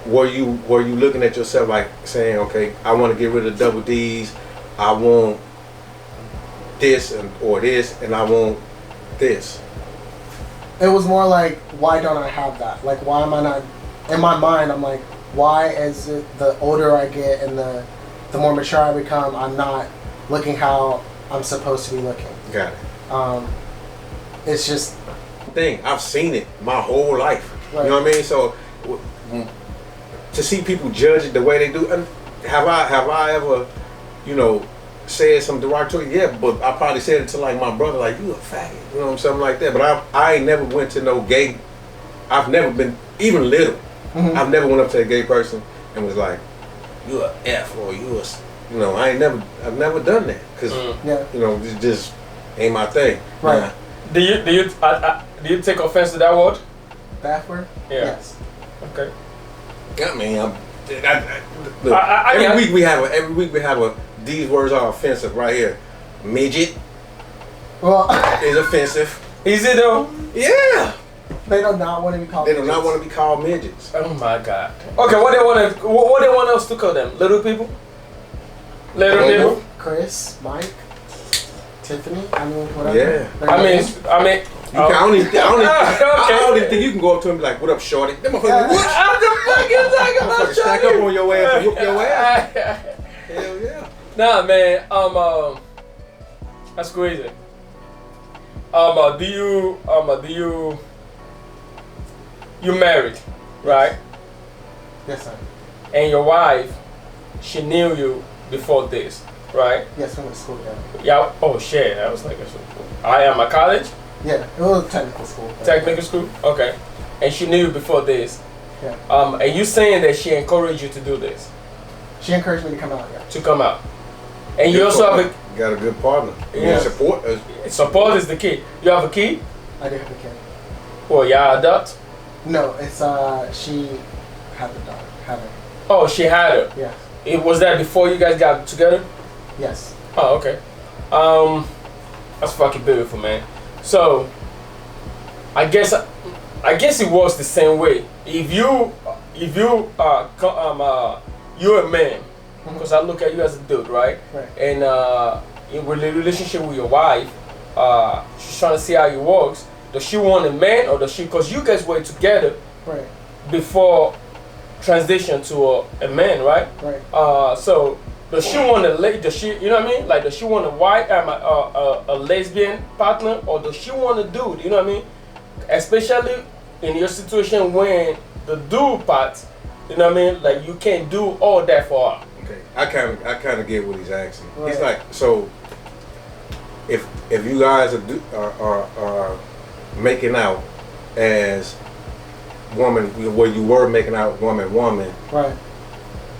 were you looking at yourself like saying, okay, I want to get rid of double D's, I want this or this, and I want this? It was more like, why don't I have that? Like, why am I not? In my mind, I'm like, why is it the older I get and the more mature I become, I'm not looking how I'm supposed to be looking. Got it. It's just thing. I've seen it my whole life. Right. You know what I mean? So to see people judge it the way they do, and have I ever, said some derogatory? Yeah, but I probably said it to like my brother, like, you a faggot, something like that. But I ain't never went to no gay. I've never been even little. Mm-hmm. I've never went up to a gay person and was like, you a F or you a, I've never done that because it just ain't my thing. Right. Do you take offense to that word? That word? Yeah. Yes. Okay. I mean, look, every week we have a. These words are offensive right here. Midget. Well, is offensive. Is it though? Yeah. They do not want to be called. They do not want to be called midgets. Oh my God. Okay, what they want us to call them? Little people. Little people. Chris, Mike, Tiffany. I mean, whatever. Yeah. I mean. I don't even think you can go up to him and be like, "What up, shorty?" Them motherfuckers. What the fuck you talking about? Stack up on your ass and whoop your ass. Hell yeah. Nah, man. That's crazy. You married, right? Yes, sir. And your wife, she knew you before this, right? Yes, we went to school together. Yeah. Oh shit, that was like I am at college. Yeah, it was a technical school. Technical school, okay. And she knew you before this. Yeah. And you saying that she encouraged you to do this? She encouraged me to come out. Yeah. To come out. And you also have a got a good partner. Yeah. Support. Support is the key. You have a key? I do have a kid. Well, yeah, adult. No, it's she had the daughter. Had her. Oh, she had her. Yeah. Was that before you guys got together? Yes. Oh, okay. That's fucking beautiful, man. So, I guess it works the same way. If you you're a man, because I look at you as a dude, right? Right. And in a relationship with your wife, she's trying to see how it works. Does she want a man, or does she? Because you guys were together, right, before transition to a man, right? Right. So does she want a lady? Does she? You know what I mean? Like, does she want a lesbian partner, or does she want a dude? You know what I mean? Especially in your situation when the dude part, you know what I mean? Like, you can't do all that for her. Okay, I kind of get what he's asking. Right. He's like, so if you guys are making out as woman, where you were making out woman, right,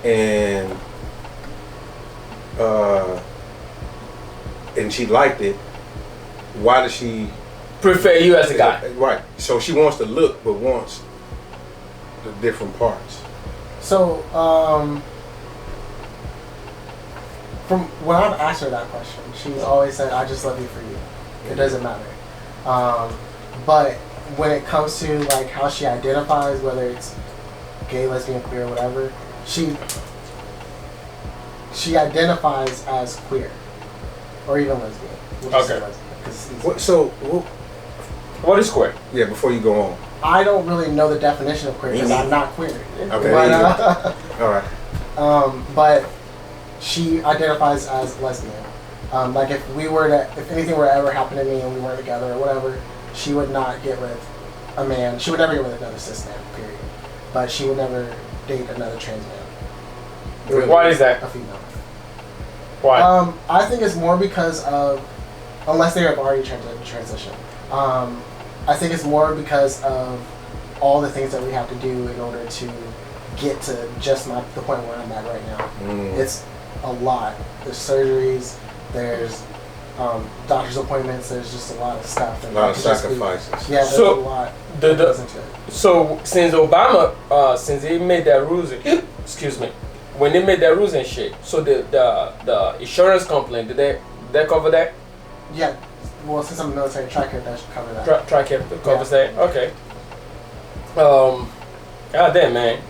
and she liked it, why does she prefer you as a guy? Right. So she wants to look, but wants the different parts. So, from when I've asked her that question, she's always said, "I just love you for you. It doesn't matter." But when it comes to like how she identifies, whether it's gay, lesbian, queer, whatever, she identifies as queer or even lesbian. We'll okay. What is queer? Yeah, before you go on. I don't really know the definition of queer because I'm not queer. Okay. But, all right. But she identifies as lesbian. Like if anything were to ever happen to me and we weren't together or whatever, she would not get with a man. She would never get with another cis man, period. But she would never date another trans man. Why is that? A female. Why? I think it's more because of, unless they have already transitioned. I think it's more because of all the things that we have to do in order to get to just the point where I'm at right now. It's a lot. There's surgeries, there's doctor's appointments, there's just a lot of stuff. A lot of sacrifices. There's a lot that goes into it. So since Obama, since he made that rules, excuse me, when they made that rules and shit, so the insurance company, did they cover that? Yeah. Well, since I'm military, TRICARE that should cover that. TRICARE covers that. Okay. God damn, man.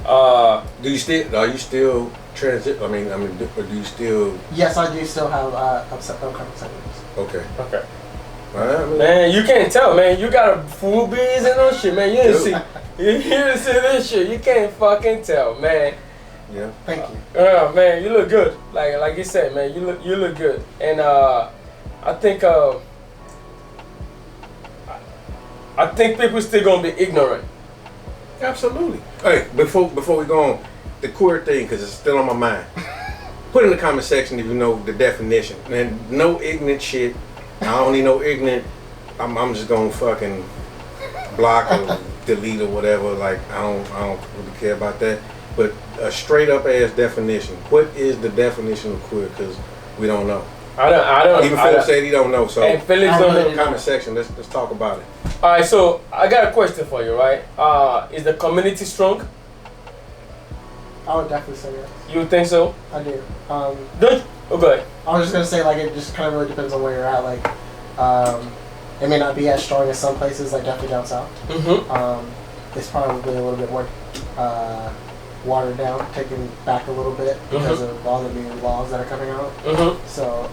Do you still? Are you still transit? Or do you still? Yes, I do still have upcoming segments. Okay. Okay. All right, I mean, Man, you can't tell, man. You got a full beans and no shit, man. You didn't see, Dude. you didn't see this shit. You can't fucking tell, man. yeah. Thank you. Man, you look good. Like you said, man, you look good. And I think people still gonna be ignorant. Absolutely. Hey, before we go on, the queer thing, because it's still on my mind. Put in the comment section if you know the definition. And no ignorant shit. I don't need no ignorant. I'm just gonna fucking block or delete or whatever. Like I don't really care about that. But a straight up ass definition. What is the definition of queer? Because we don't know. I don't. Even Philip said he don't know. So And Felix I don't really know. comment section. Let's talk about it. All right, so I got a question for you, right? Is the community strong? I would definitely say yes. You think so? I do. Don't. Oh, go ahead. I was just gonna say, like, it just kind of really depends on where you're at. Like, it may not be as strong as some places, like definitely down south. Mm-hmm. It's probably a little bit more watered down, taken back a little bit because of all the new laws that are coming out. Mm-hmm. So,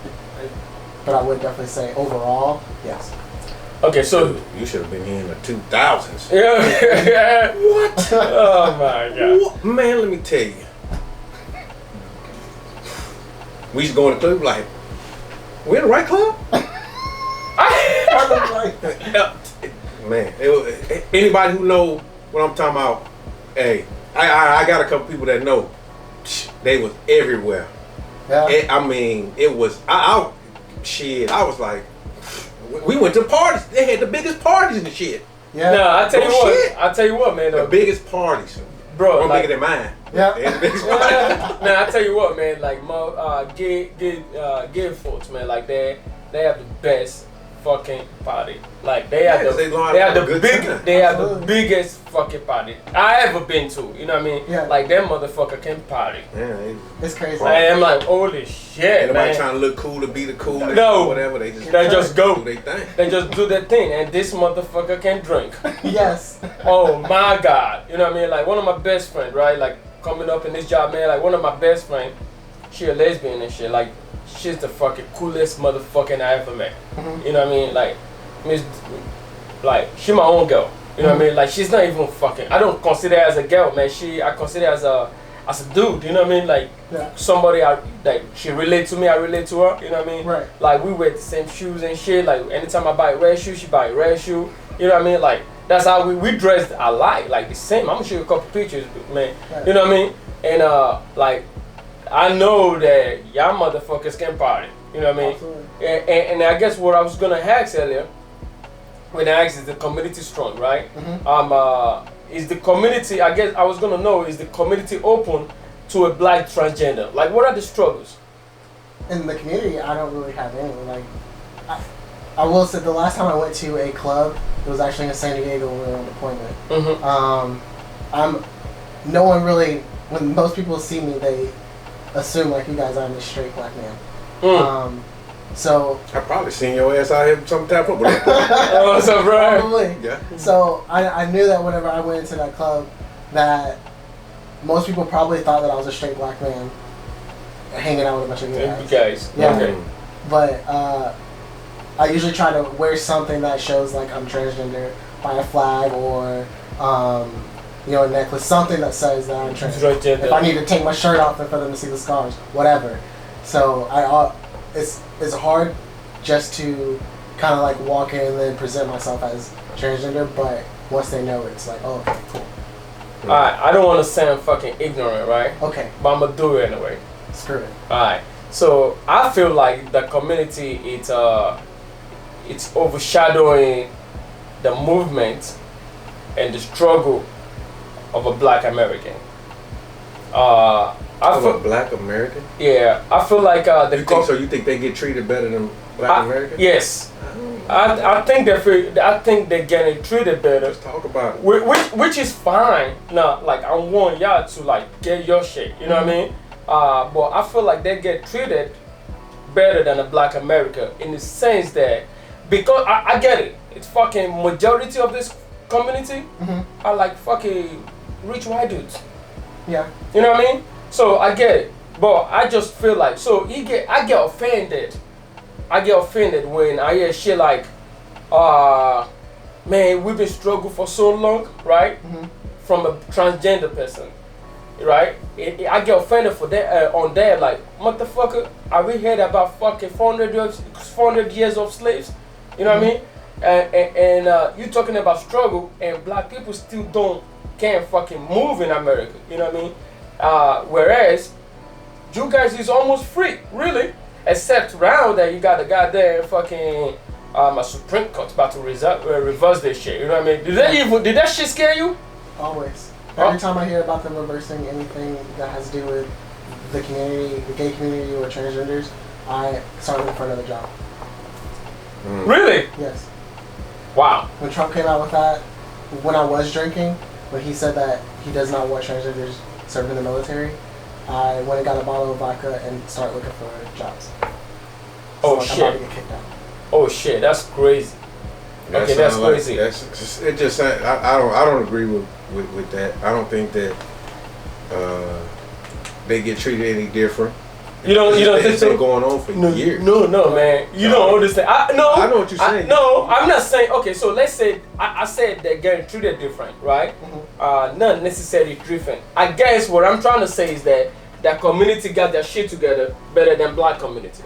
but I would definitely say overall, yes. Okay, so Dude, you should have been here in the 2000s. yeah. What? Oh my god. What? Man, let me tell you. We used to go in the club like, we in the right club? Man, anybody who know what I'm talking about, hey, I got a couple people that know. They was everywhere. Yeah. I mean, it was, I was like, we went to parties. They had the biggest parties and shit. Yeah. No, I tell you No what. shit. I tell you what, man. The biggest parties. Bro, One like, bigger than mine. Yeah. They had the biggest parties. man, I tell you what, man. Like, gay folks, man. Like, they have the best fucking party. Like, they have Yeah, 'cause the they know how they to have have the a good big time. they have the Absolutely. biggest fucking party I ever been to. You know what I mean? Yeah. Like, them motherfucker can party. Yeah, It's crazy. Like, I'm like, holy shit, ain't nobody man. trying to look cool to be the coolest No. or whatever. They just go. do their thing. They just do their thing, and this motherfucker can drink. Yes. Oh my god. You know what I mean? Like, one of my best friends, right? Like, coming up in this job, man, like, one of my best friends, she a lesbian and shit. Like, she's the fucking coolest motherfucker I ever met. Mhm. You know what I mean? Like, she my own girl. You know what I mean? Like, she's not even fucking, I don't consider her as a girl, man. I consider her as a dude. You know what I mean? Like, Yeah. somebody, like, she relate to me, I relate to her. You know what I mean? Right. Like, we wear the same shoes and shit. Like, anytime I buy a red shoe, she buy a red shoe. You know what I mean? Like, that's how we dressed alike, like the same. I'm gonna show you a couple pictures, man. Right. You know what I mean? And like, I know that y'all motherfuckers can party. You know what I mean? Absolutely. And I guess what I was gonna ask earlier, when I asked, is the community strong, right? Is the community? I guess I was gonna know, is the community open to a black transgender? Like, what are the struggles? In the community, I don't really have any. Like, I will say the last time I went to a club, it was actually in San Diego when we were on deployment. Mm-hmm. No one really, when most people see me, they assume like, you guys, I'm a straight black man. So I probably seen your ass out here some type of. Oh, what's up, bro? probably. Yeah. So I knew that whenever I went into that club, that most people probably thought that I was a straight black man hanging out with a bunch of You guys. guys. Yeah. Okay. But I usually try to wear something that shows like I'm transgender, buy a flag or a necklace, something that says that I'm transgender. If I need to take my shirt off for them to see the scars, whatever. So it's hard just to kind of like walk in and then present myself as transgender, but once they know it, it's like, oh, okay, cool. Alright, I don't want to sound fucking ignorant, right? Okay, But I'm gonna do it anyway. screw it. Alright. So I feel like the community it's overshadowing the movement and the struggle of a black American. I Of feel, a black American? yeah, I feel like the You think so? You think they get treated better than black Americans? Yes, I think they're getting treated better. Let's talk about it. Which is fine. Now, like, I want y'all to like get your shit. You know what I mean? But I feel like they get treated better than a black America in the sense that, because I get it. It's fucking majority of this community are like fucking rich white dudes. Yeah. You know what I mean? So I get it, but I just feel like I get offended. I get offended when I hear shit like, man, we've been struggling for so long, right? Mm-hmm. From a transgender person, right? I get offended for that on that. Like, motherfucker, I we heard about fucking 400 years of slaves. You know what I mean? And you talking about struggle, and black people still can't fucking move in America. You know what I mean? Whereas you guys is almost free, really, except now that you got a goddamn fucking a Supreme Court about to reverse this shit. You know what I mean? Did that shit scare you? Always. Every time I hear about them reversing anything that has to do with the community, the gay community or transgenders, I start looking for another job. Really? Yes. Wow. When Trump came out with that, when I was drinking, when he said that he does not want transgenders serving in the military, I went and got a bottle of vodka and started looking for jobs. Oh I'm about shit. to get kicked out. Oh shit, that's crazy. Okay, that's crazy. I don't agree with that. I don't think that they get treated any different. You don't think so? It's been going on for years. No, man. You don't understand. I know what you're saying. No, I'm not saying. Okay, so let's say I said they're getting treated different, right? Mm-hmm. Not necessarily different. I guess what I'm trying to say is that that community got their shit together better than black community.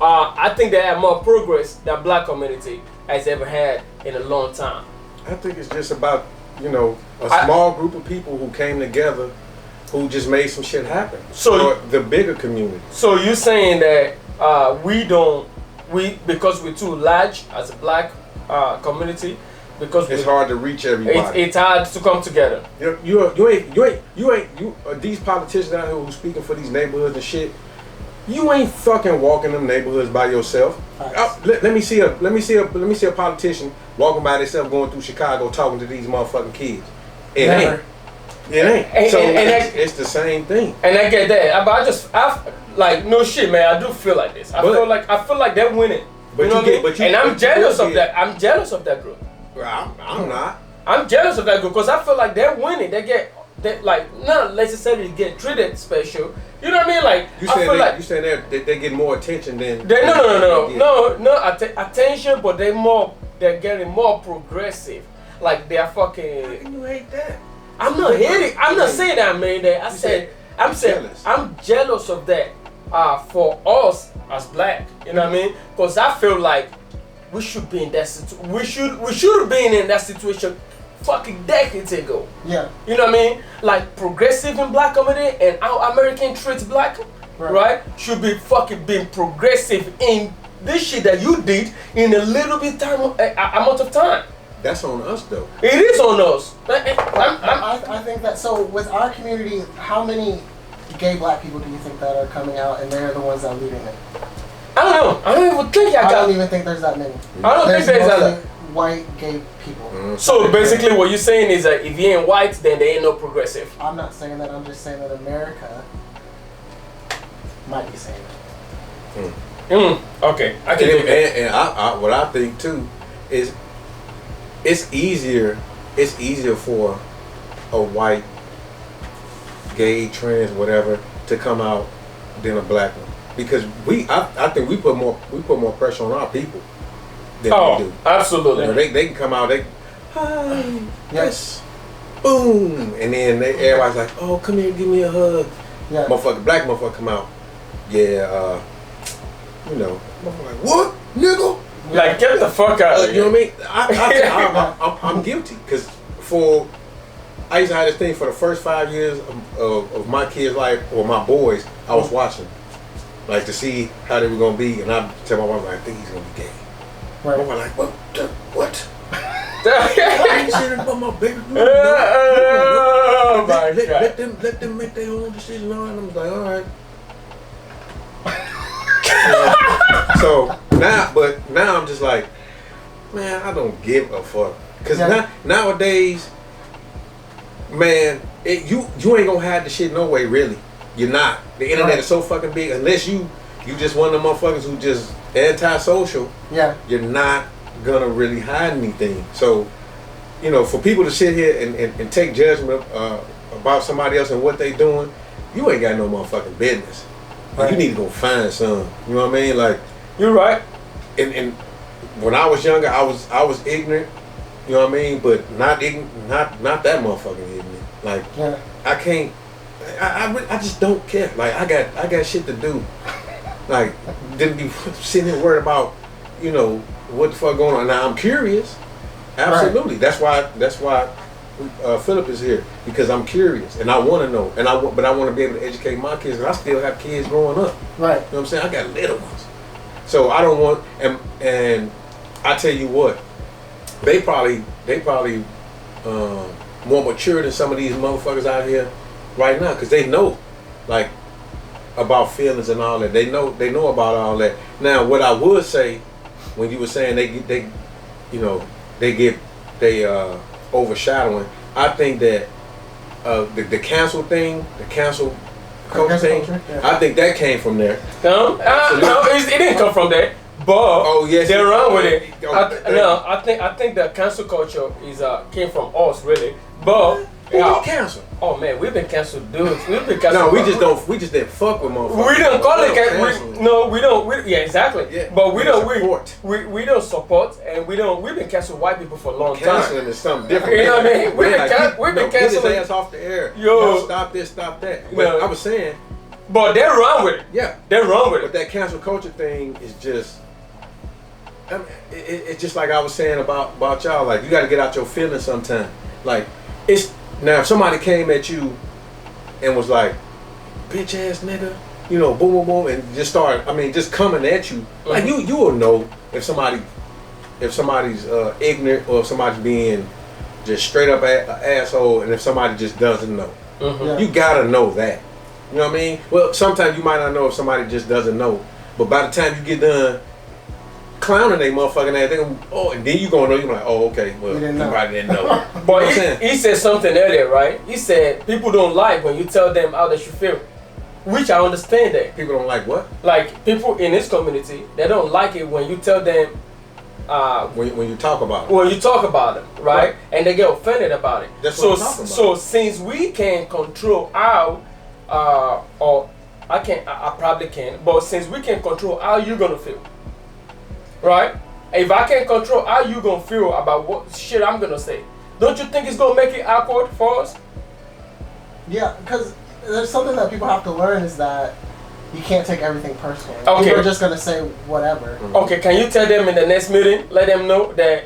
I think they have more progress than black community has ever had in a long time. I think it's just about, a small group of people who came together who just made some shit happen. So the bigger community. So you're saying that because we're too large as a black community, because it's hard to reach everybody. It's hard to come together. You ain't these politicians out here who speaking for these neighborhoods and shit. You ain't fucking walking them neighborhoods by yourself. Let me see a politician walking by themselves going through Chicago talking to these motherfucking kids. It ain't. It's the same thing. And I get that, but I like no shit, man. I do feel like this. I feel like they're winning. But you know what I mean? And I'm jealous of that. I'm jealous of that group. Well, I'm not. I'm jealous of that group because I feel like they're winning. They not necessarily get treated special. You know what I mean? Like you saying they get more attention than no attention, but they're getting more progressive. Like they're fucking. How can you hate that? I'm not hating. I'm not saying that I made that. I'm jealous of that. For us as black, you know what I mean? Because I feel like we should be in that situation. We should have been in that situation fucking decades ago. Yeah. You know what I mean? Like progressive in black community and how American treats black, right? Should be fucking being progressive in this shit that you did in a little bit amount of time. That's on us though. It is on us. I think that, so with our community, how many gay black people do you think that are coming out and they're the ones that are leading it? I don't know. I don't even think there's that many. I don't think there's that many. White gay people. So basically what you're saying is that if you ain't white, then there ain't no progressive. I'm not saying that. I'm just saying that America might be saying that. Okay. I can do that. And I what I think too is it's easier for a white, gay, trans, whatever, to come out than a black one. Because I think we put more pressure on our people than they do. Absolutely. They can come out, hi, yes, boom, and then everybody's like, oh, come here, give me a hug. Yeah. Black motherfucker come out, motherfucker like, what, nigga? Like, get the fuck out of here. You know what I mean? I'm guilty because I used to have this thing for the first 5 years of my kids' life or my boys. I was watching, like, to see how they were gonna be, and I tell my wife, I think he's gonna be gay. Right. My wife like, what? I ain't saying about my baby. Oh my God. Let them make their own decision on it. And I'm like, all right. So now I'm just like, man, I don't give a fuck. Cause nowadays, man, you ain't gonna hide the shit no way, really. You're not. The internet is so fucking big. Unless you just one of them motherfuckers who just antisocial. Yeah. You're not gonna really hide anything. So you know, for people to sit here and take judgment about somebody else and what they doing, you ain't got no motherfucking business. Right. You need to go find some. You know what I mean? Like, You're right. and when I was younger, I was ignorant. You know what I mean? But not that motherfucking ignorant. Like, Yeah. I can't. I just don't care. Like, I got shit to do. Like, didn't be sitting here worried about, you know, what the fuck going on. Now I'm curious. Absolutely. Right. That's why Philip is here, because I'm curious and I want to know, but I want to be able to educate my kids. Cause I still have kids growing up. Right. You know what I'm saying? I got little ones, so I don't want. And I tell you what, they probably more mature than some of these motherfuckers out here right now, because they know, like, about feelings and all that. They know about all that. Now, what I would say, when you were saying they you know, they overshadowing, I think that the cancel thing, the cancel culture thing, yeah. I think that came from there. No, it didn't come from there. But Oh yes, they're wrong with it. Okay. I think the cancel culture came from us really. But Who was canceled? oh man, we've been canceled, dudes. We've been canceled. No, we just didn't fuck with motherfuckers. We don't call it cancel. we don't. Yeah, exactly. Yeah, but we don't support. we don't support, and we don't. We've been canceling white people for a long time. Canceling is something different. You know what I mean? We've been Get his canceling. ass off the air. Yo. Stop this, stop that. But No. I was saying, But they're wrong with it. yeah. They're wrong with But it. that cancel culture thing is just, I mean, it's just like I was saying about y'all. Like, you got to get out your feelings sometime. Like, it's now if somebody came at you and was like, bitch ass nigga, you know, boom boom boom, and just start, I mean, just coming at you. Like, you will know if somebody's ignorant, or if somebody's being just straight up asshole, and if somebody just doesn't know. Yeah. You gotta know that. You know what I mean? Well, sometimes you might not know if somebody just doesn't know. But by the time you get done clowning they motherfucking ass, they gonna, oh, and then you gonna know, you're like, oh, okay, well, you probably didn't know. But You know what I'm saying? he said something earlier, right? He said people don't like when you tell them how they should feel, which I understand that. People don't like what? Like people in this community, they don't like it when you tell them, When you talk about it. when you talk about them, right? And they get offended about it. That's so what I'm talking about. so since we can control how, or I probably can, but since we can control how you're gonna feel, right? If I can control how you gonna feel about what shit I'm gonna say, don't you think it's gonna make it awkward for us? Yeah, because there's something that people have to learn is that you can't take everything personally. Okay. People are just gonna say whatever. Okay, can you tell them in the next meeting? Let them know that.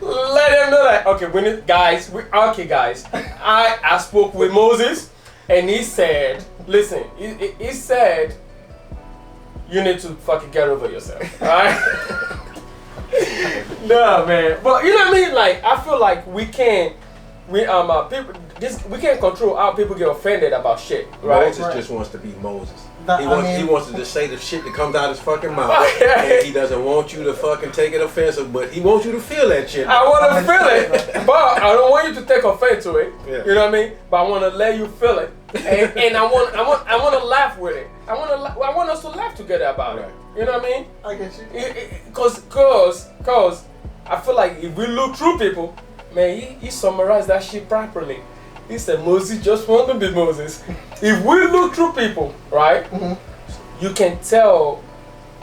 Let them know that. Okay, guys. I spoke with Moses, and he said, listen. He said, you need to fucking get over yourself, alright? No, man. But you know what I mean? Like, I feel like we can't control how people get offended about shit, right? Moses just wants to be Moses. That- he I wants mean- he wants to just say the shit that comes out his fucking mouth. Okay. And he doesn't want you to fucking take it offensive, but he wants you to feel that shit. I want to feel it, but I don't want you to take offense to it. Yeah. You know what I mean? But I want to let you feel it, and I want to laugh with it. I want us to laugh together about it. You know what I mean? I get you. Cause I feel like if we look through people, man, he summarized that shit properly. He said Moses just want to be Moses. If we look through people, right, you can tell,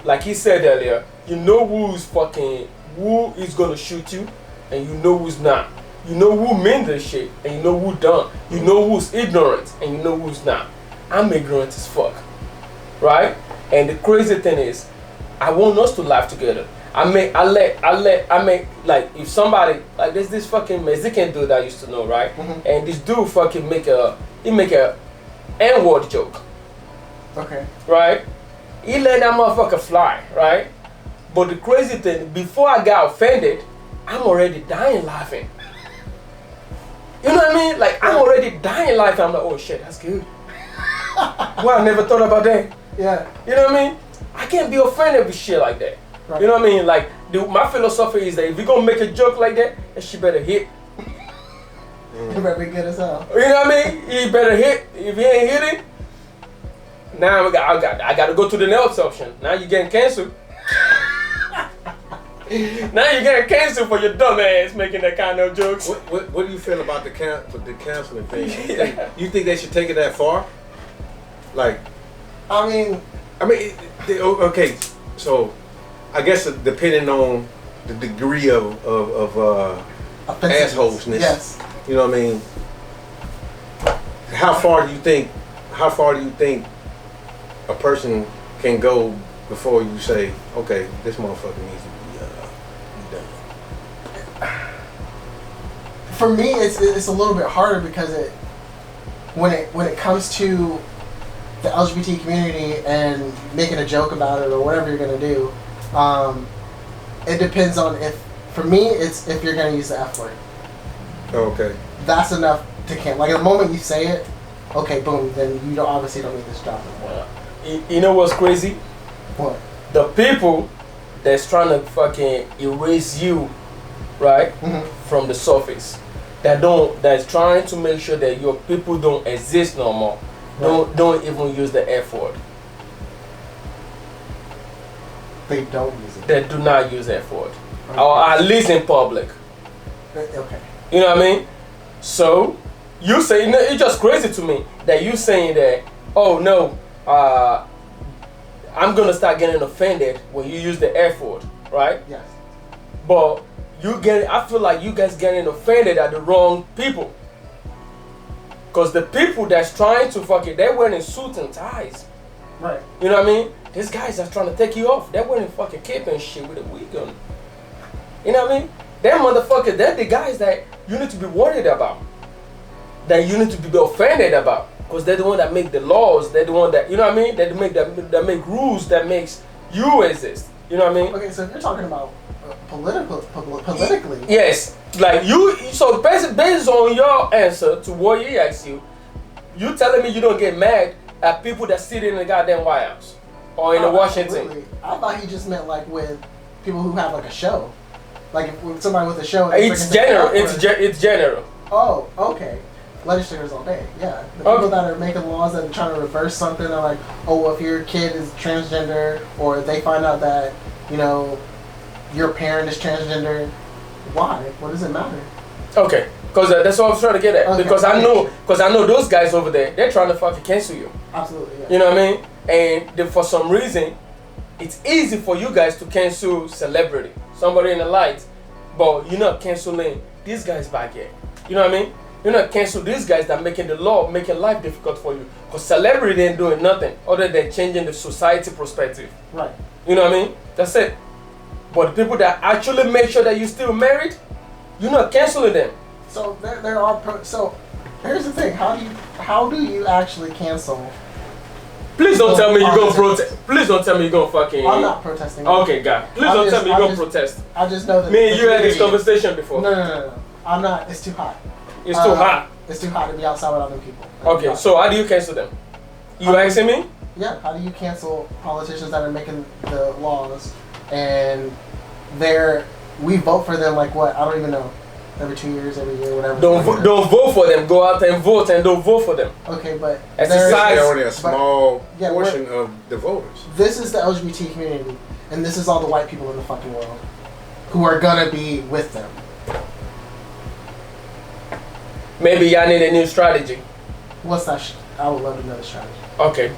like he said earlier, you know who is gonna shoot you, and you know who's not. You know who mean this shit, and you know who don't. You know who's ignorant, and you know who's not. I'm ignorant as fuck, right? And the crazy thing is, I want us to laugh together. I make like if somebody like there's this fucking Mexican dude I used to know, right? And this dude fucking make a N-word joke, Okay. right? He let that motherfucker fly, right? But the crazy thing, before I got offended, I'm already dying laughing. You know what I mean? Like I'm already dying laughing. I'm like, oh shit, that's good. Well, I never thought about that. Yeah. You know what I mean? I can't be offended with shit like that. Right. You know what I mean? Like, my philosophy is that if you're gonna make a joke like that, that shit better hit. You better be good as hell. You know what I mean? He better hit. If he ain't hitting, now I got to go to the next option. Now you're getting canceled. Now you getting canceled for your dumb ass making that kind of jokes. What do you feel about the canceling thing? You think they should take it that far? Like, I mean, okay, so I guess depending on the degree of assholesness, yes. you know what I mean? How far do you think a person can go before you say, okay, this motherfucker needs to be done? For me, it's a little bit harder because when it comes to the LGBT community and making a joke about it or whatever you're gonna do, it depends on for me, it's if you're gonna use the F word. Okay. That's enough to cancel. Like the moment you say it, okay, boom, then you obviously don't need this job anymore. You know what's crazy? What? The people that's trying to fucking erase you, right, from the surface, that's trying to make sure that your people don't exist no more. Right. Don't even use the F word. They don't use it. They do not use F word, okay. Or at least in public. Okay. You know what I mean? So you say it's just crazy to me that you saying that. Oh no, I'm gonna start getting offended when you use the F word, right? Yes. But I feel like you guys getting offended at the wrong people. Cause the people that's trying to they're wearing suits and ties. Right. You know what I mean? These guys are trying to take you off. They're wearing fucking cape and shit with a wig on. You know what I mean? Them motherfuckers, they're the guys that you need to be worried about. That you need to be offended about. Because they're the one that make the laws. They're the one that, you know what I mean? That make rules that makes you exist. You know what I mean? Okay, so if you're talking about politically. Yes. Like so based on your answer to what he asked you telling me you don't get mad at people that sit in the goddamn White House or in the Washington. Absolutely. I thought he just meant like with people who have like a show. Like if with somebody with a show. It's general. It's general. Oh, okay. Legislators all day, yeah. The people that are making laws that are trying to reverse something are like, oh, well, if your kid is transgender or they find out that, you know, your parent is transgender, why? What does it matter? Okay, because that's what I was trying to get at. Okay. Because I know those guys over there, they're trying to fucking cancel you. Absolutely, yeah. You know what I mean? And for some reason, it's easy for you guys to cancel celebrity, somebody in the lights, but you're not canceling these guys back here. You know what I mean? You're not canceling these guys that making the law, making life difficult for you. Because celebrity ain't doing nothing other than changing the society perspective. Right. You know what I mean? That's it. But the people that actually make sure that you're still married, you're not canceling them. So there are so here's the thing. How do you actually cancel? Please don't tell me you're gonna protest. Please don't tell me you're gonna fucking. I'm not protesting. Okay, God. Please don't tell me you're gonna protest. I just know that. Me and you had this conversation before. No. I'm not. It's too hot. It's too hot. It's too hot to be outside with other people. Okay, so how do you cancel them? You asking me? Yeah. How do you cancel politicians that are making the laws and we vote for them like what? I don't even know. Every 2 years, every year, whatever. Don't vote for them. Go out and vote and don't vote for them. Okay, but exercise. They're only a small portion of the voters. This is the LGBT community, and this is all the white people in the fucking world who are gonna be with them. Maybe y'all need a new strategy. What's that? I would love to know the strategy. Okay.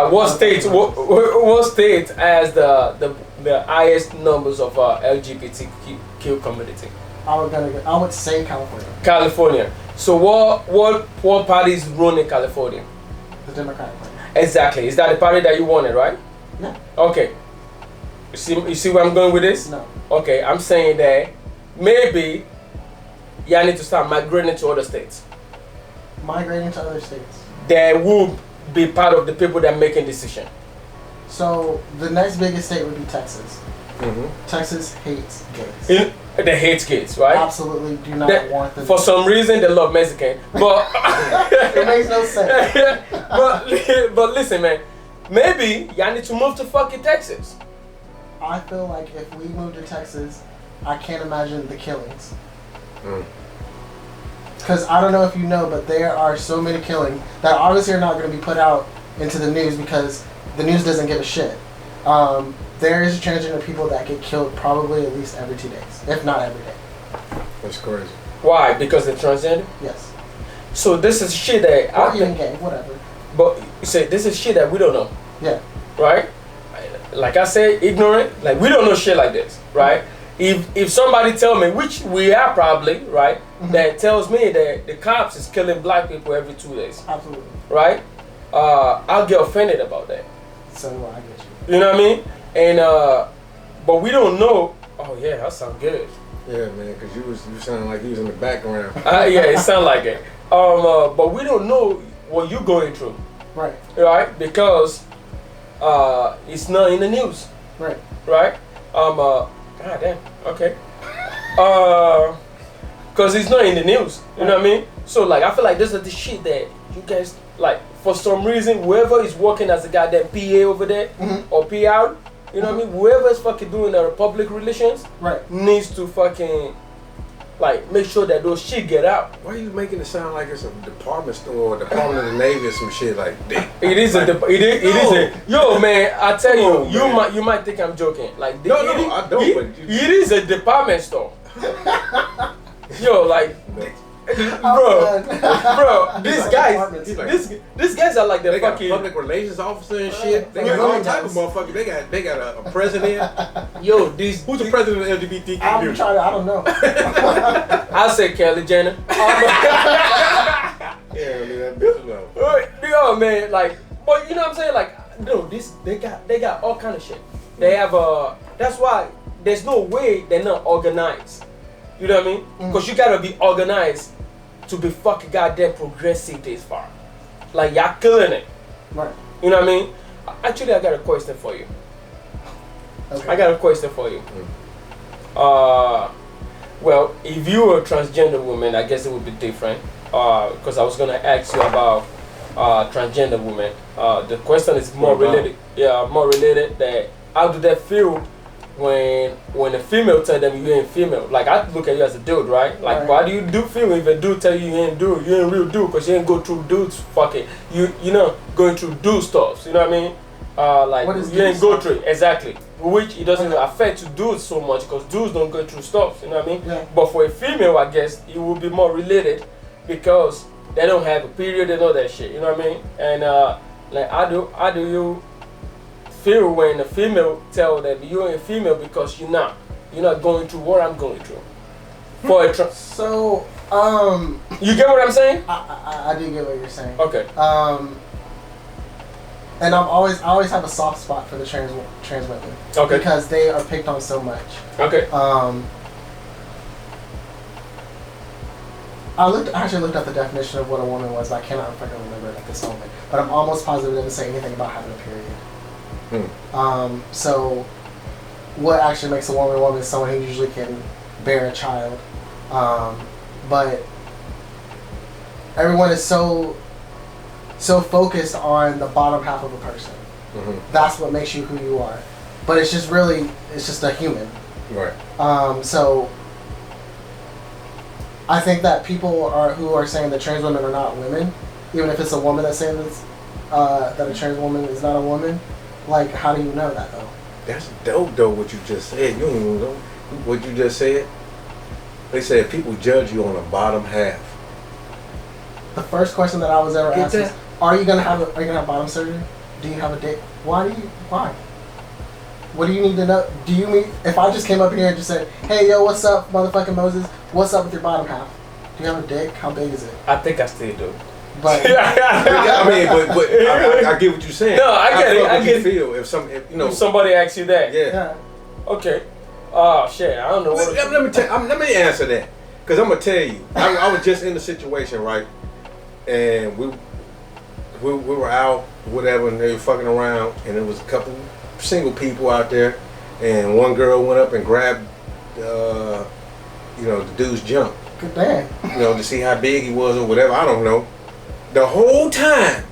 What state has the highest numbers of LGBTQ community? I would say California. California. So what party is running California? The Democratic Party. Exactly. Is that the party that you wanted, right? Yeah. Okay. You see where I'm going with this? No. Okay, I'm saying that maybe y'all need to start migrating to other states. Migrating to other states. That will be part of the people that are making decisions. So the next biggest state would be Texas. Mm-hmm. Texas hates gays. They hate gays, right? Absolutely do not want them. For some reason, they love Mexican, but it makes no sense. but listen, man, maybe y'all need to move to fucking Texas. I feel like if we move to Texas, I can't imagine the killings. Because I don't know if you know, but there are so many killings that obviously are not going to be put out into the news because the news doesn't give a shit. there is transgender people that get killed probably at least every 2 days, if not every day. That's crazy. Why? Because they're transgender? Yes. So this is shit that Or I even think, gay, whatever. but you say this is shit that we don't know, Yeah. right? Like I say, ignorant. Like we don't know shit like this, right? If somebody tell me, which we are probably, right, that tells me that the cops is killing black people every 2 days, Absolutely. right? I'll get offended about that. So I get you. You know what I mean? And but we don't know. Oh yeah, that sounds good. Yeah, man, because you sounding like you was in the background. Yeah, it sounds like it. But we don't know what you're going through, Right. right? Because it's not in the news, Right. right? God damn. Okay. Cause it's not in the news. You know what I mean? So like, I feel like this is the shit that you guys like. For some reason, whoever is working as a goddamn PA over there or PR, you know what I mean? Whoever is fucking doing the public relations Right. needs to fucking like make sure that those shit get out. Why are you making it sound like it's a department store or Department of the Navy or some shit like that? It is a yo man. I tell you, you might think I'm joking. Like No, I don't, but it is a department store. Yo, like bro, these guys are like the They got a fucking public relations officer and shit. They Yeah, got all yeah. type of motherfuckers. They got a president. yo. These Who's the president of the LGBT I'm community? trying to, I don't know. I'll say Kelly Jenner. Yeah, I mean, that bitch alone. Yo, man, like, but you know what I'm saying? Like, no, they got all kind of shit. They have that's why there's no way they're not organized. You know what I mean? Because you gotta be organized to be fucking goddamn progressive this far. Like y'all killing it. Right. You know what I mean? Actually, I got a question for you. Okay. I got a question for you. Well, if you were a transgender woman, I guess it would be different. Because I was gonna ask you about transgender women. The question is more related. Yeah, more related. That how do they feel when a female tell them you ain't female? Like I look at you as a dude, right? Like Right. why do you feel if a dude tell you ain't dude, you ain't real dude, because you ain't go through dudes fucking you know going through dude stuff. You know what I mean? Like What is you ain't dude go stuff? through it. Exactly. Which it doesn't affect to dudes so much because dudes don't go through stuff. You know what I mean? Yeah. But for a female, I guess it will be more related because they don't have a period. They know that shit. You know what I mean? And like how do you feel when a female tell them you ain't female because you're not going through what I'm going through? For a So, you get what I'm saying? I do get what you're saying. Okay. And I always have a soft spot for the trans women. Okay. Because they are picked on so much. Okay. I actually looked up the definition of what a woman was, but I cannot fucking remember it at this moment. But I'm almost positive it doesn't say anything about having a period. So what actually makes a woman a woman is someone who usually can bear a child. But everyone is so focused on the bottom half of a person. That's what makes you who you are. But it's just a human. Right. So I think that people who are saying that trans women are not women, even if it's a woman that's saying this, that a trans woman is not a woman, like, how do you know that though? That's dope though, what you just said. You don't even know what you just said. They said people judge you on the bottom half. The first question that I was ever asked is, are you gonna have bottom surgery? Do you have a dick? Why? What do you need to know? If I just came up here and just said, hey yo, what's up, motherfucking Moses? What's up with your bottom half? Do you have a dick? How big is it? I think I still do. But I mean, but I get what you're saying. No, I get it. I get you feel if somebody asks you that. Yeah. Okay. Oh shit, I don't know what. Let me answer that, because I'm gonna tell you. I was just in the situation, right, and we were out, whatever, and they were fucking around, and there was a couple single people out there, and one girl went up and grabbed, the dude's junk, good damn. to see how big he was or whatever. I don't know. The whole time,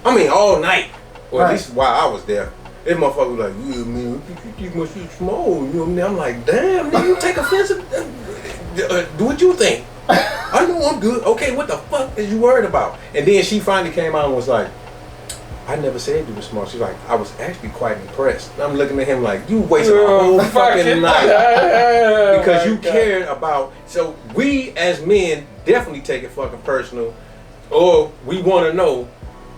I mean, all night, or at least while I was there. This motherfucker was like, yeah, man, you must be small. You know what I mean? I'm like, damn, nigga, you take offense. Do what you think. I know I'm good. Okay, what the fuck is you worried about? And then she finally came out and was like, I never said you were smart. She's like, I was actually quite impressed. And I'm looking at him like, you wasted a whole fucking night because you cared about. So we as men definitely take it fucking personal, or we want to know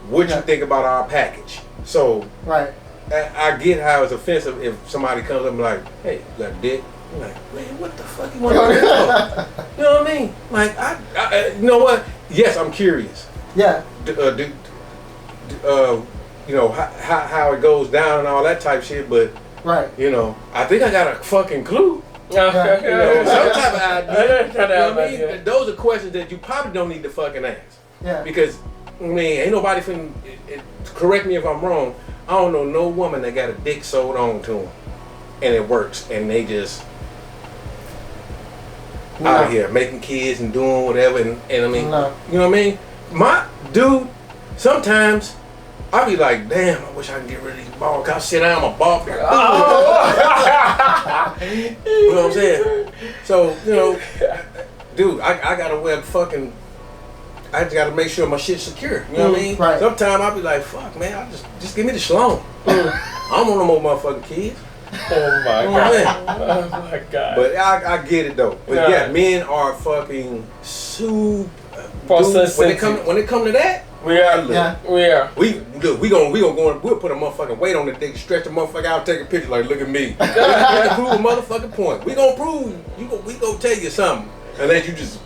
what you think about our package. So Right. I get how it's offensive if somebody comes up and like, hey, you got a dick? I'm like, man, what the fuck you want to know? You know what I mean? Like, I you know what? Yes, I'm curious. Yeah. You know how it goes down and all that type shit, but Right. you know, I think I got a fucking clue. Yeah. You know, some type of idea. You know what I mean? Yeah. Those are questions that you probably don't need to fucking ask. Yeah. Because I mean, ain't nobody finna correct me if I'm wrong. I don't know no woman that got a dick sewed on to them and it works and they just out here making kids and doing whatever and I mean, you know what I mean? My dude, sometimes I be like, damn, I wish I could get rid of these balls. Cause I sit down, my ball. You know what I'm saying? So, you know, dude, I gotta wear fucking. I just gotta make sure my shit's secure. You know what I mean? Right. Sometimes I be like, fuck, man, I just give me the shalom. I don't want no more motherfucking kids. Oh my You know what I god. mean? Oh my god. But I get it though. But yeah, men are fucking super. Dude, when it come to that, we are. Yeah. We are. we gonna we'll put a motherfucking weight on the dick, stretch the motherfucker out, take a picture like, look at me. We gonna prove a motherfucking point. We gonna prove we gonna tell you something, unless you just,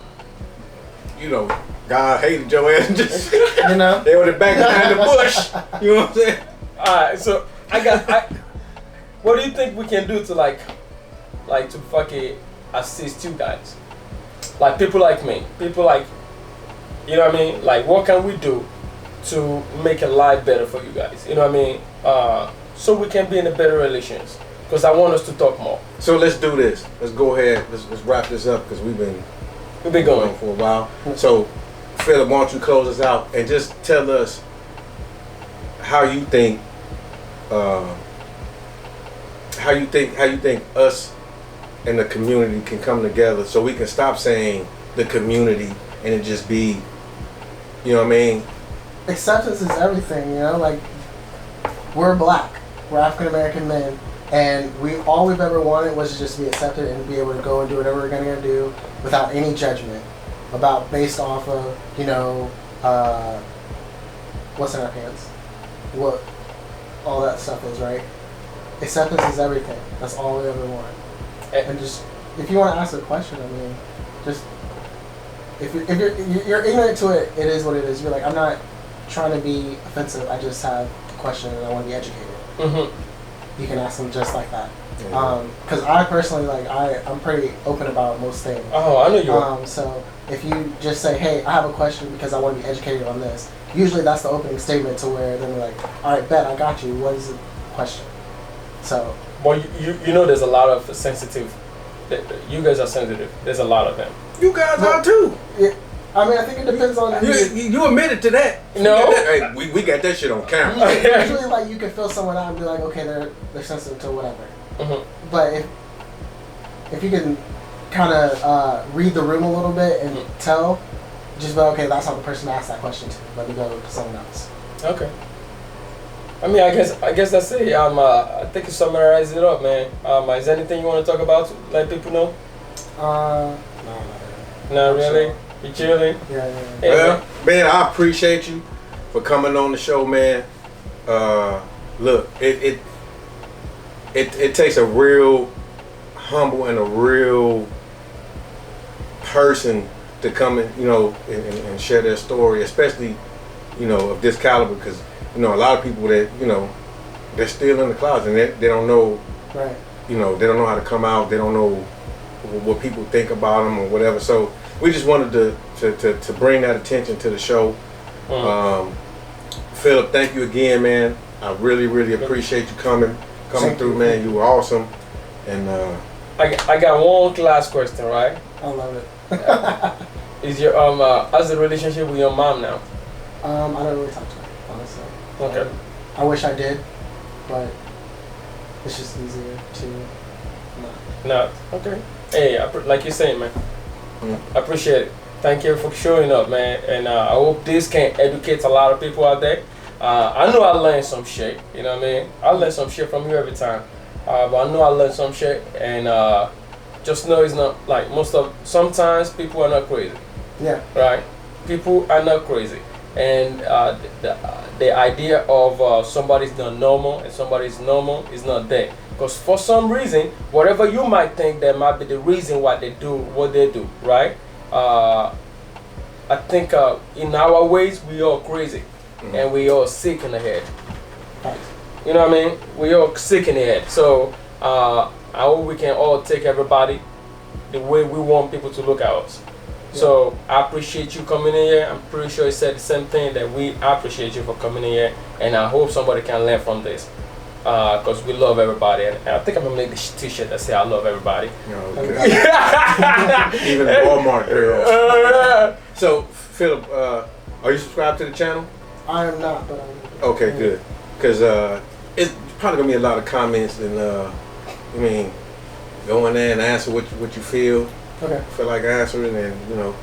you know, God hated your ass and just You know. they were back behind the bush. You know what I'm saying? Alright, so what do you think we can do to like to fucking assist you guys? Like people like me, people like, you know what I mean? Like what can we do to make a life better for you guys? You know what I mean? So we can be in a better relations. Because I want us to talk more. So let's do this. Let's go ahead. Let's wrap this up because we've been going for a while. So Philip, why don't you close us out and just tell us how you think us and the community can come together so we can stop saying the community and it just be, you know what I mean? Acceptance is everything, you know, like we're black, we're African American men, and all we've ever wanted was to just be accepted and be able to go and do whatever we're gonna do without any judgment based off of, you know, what's in our pants, what all that stuff is, right? Acceptance is everything. That's all we ever want. And just, if you want to ask a question, I mean, just if you're ignorant to it, it is what it is. You're like, I'm not trying to be offensive. I just have a question and I want to be educated. Mm-hmm. You can ask them just like that. Because I personally, like, I'm pretty open about most things. Oh, I know you are. So if you just say, hey, I have a question because I want to be educated on this, usually that's the opening statement to where then they're like, all right, bet, I got you. What is the question? So. But you know there's a lot of sensitive, you guys are sensitive. There's a lot of them. You guys are too. Yeah, I mean, I think it depends on you admitted to that. No. Hey, we got that shit on camera. Usually, like, you can fill someone out and be like, okay, they're sensitive to whatever. Mm-hmm. But if you can kind of read the room a little bit and tell, just be like, okay, that's how the person asked that question to. Let me go to someone else. Okay. I mean, I guess that's it. I think you summarized it up, man. Is there anything you want to talk about to let people know? No, not really. You chilling? Yeah. Hey, Well, man, I appreciate you for coming on the show, man. Look, it takes a real humble and a real person to come and, you know, and share their story, especially, you know, of this caliber, because, you know, a lot of people that, you know, they're still in the closet and they don't know, right. You know, they don't know how to come out. They don't know what people think about them or whatever. So we just wanted to bring that attention to the show. Philip, thank you again, man. I really, really appreciate you coming through, man. You were awesome. And I got one last question, right? I love it. Is your how's the relationship with your mom now? I don't really talk to her, honestly. Okay. I wish I did, but it's just easier to not. No. Okay. Hey, like you're saying, man. I appreciate it. Thank you for showing up, man. And I hope this can educate a lot of people out there. I know I learned some shit. You know what I mean? I learn some shit from you every time. But I know I learned some shit, and just know it's not like sometimes people are not crazy. Yeah. Right? People are not crazy. And the idea of somebody's not normal and somebody's normal is not there. Because for some reason, whatever you might think that might be the reason why they do what they do, right? I think in our ways, we all crazy. And we all sick in the head. You know what I mean? We all sick in the head. So I hope we can all take everybody the way we want people to look at us. Yeah. So I appreciate you coming in here. I'm pretty sure you said the same thing, that we appreciate you for coming in here. And I hope somebody can learn from this. Because we love everybody. And I think I'm going to make this t-shirt that say I love everybody. Okay. Even Walmart girls. So, Philip, are you subscribed to the channel? I am not, but I'm. Okay, good. Because it's probably gonna be a lot of comments, and I mean, go in there and answer what you feel. Okay. Feel like answering, and you know,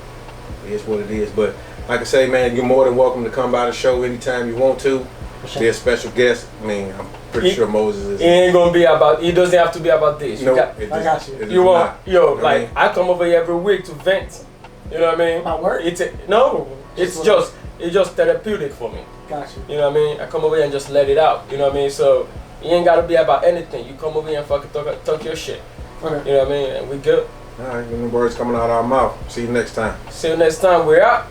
it's what it is. But like I say, man, you're more than welcome to come by the show anytime you want to. Sure. Be a special guest. I mean, I'm pretty sure Moses is. It ain't gonna be about. It doesn't have to be about this. No, I got you. You want, not. yo, You know like what I mean? I come over here every week to vent. You know what I mean? About work? It's just therapeutic for me. Got you. You know what I mean? I come over here and just let it out. You know what I mean? So you ain't gotta be about anything. You come over here and fucking talk your shit. Okay. You know what I mean? And we good. All right, the words coming out of our mouth. See you next time. See you next time. We're out.